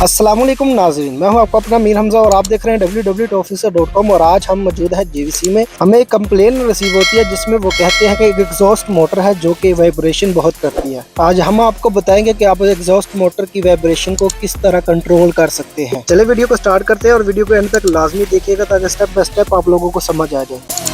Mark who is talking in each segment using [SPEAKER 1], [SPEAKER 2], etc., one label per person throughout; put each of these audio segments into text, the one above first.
[SPEAKER 1] अस्सलाम वालेकुम नाज़रीन, मैं हूं आपका अपना मीर हमजा और आप देख रहे हैं www.officer.com। और आज हम मौजूद है JVC में। हमें एक कंप्लेन रिसीव होती है जिसमें वो कहते हैं कि एक एग्जॉस्ट मोटर है जो कि वाइब्रेशन बहुत करती है। आज हम आपको बताएंगे कि आप एग्जॉस्ट मोटर की वाइब्रेशन को किस तरह कंट्रोल कर सकते हैं। चले वीडियो को स्टार्ट करते हैं और वीडियो को एंड तक लाजमी देखिएगा ताकि स्टेप बाय स्टेप आप लोगों को समझ आ जाए।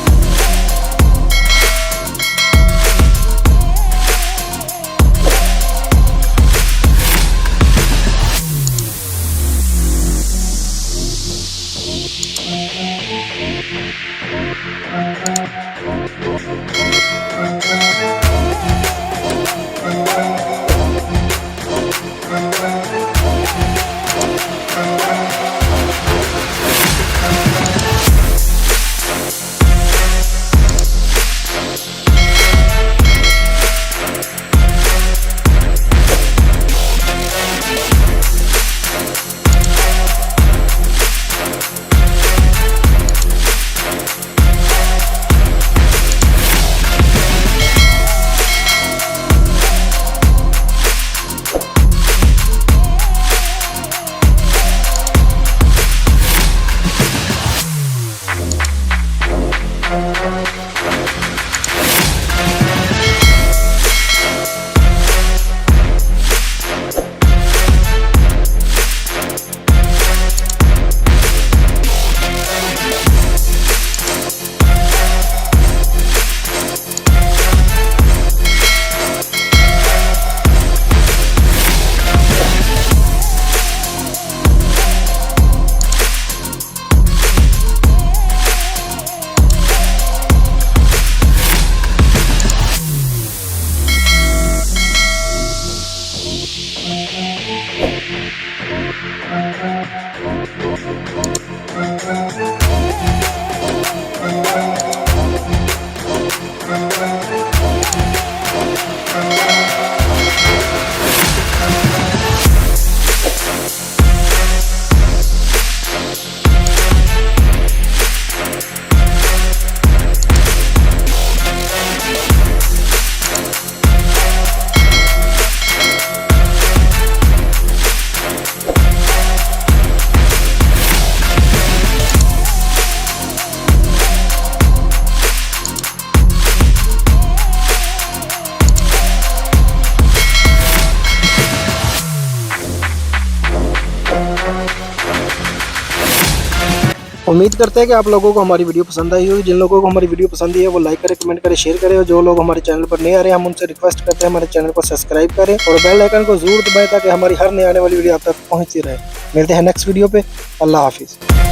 [SPEAKER 1] उम्मीद करते हैं कि आप लोगों को हमारी वीडियो पसंद आई होगी। जिन लोगों को हमारी वीडियो पसंद आई है वो लाइक करें, कमेंट करें, शेयर करें। और जो लोग हमारे चैनल पर नए आ रहे हैं हम उनसे रिक्वेस्ट करते हैं हमारे चैनल को सब्सक्राइब करें और बेल आइकन को जरूर दबाएं ताकि हमारी हर नई आने वाली वीडियो आप तक पहुंचती रहे। मिलते हैं नेक्स्ट वीडियो पे। अल्लाह हाफिज़।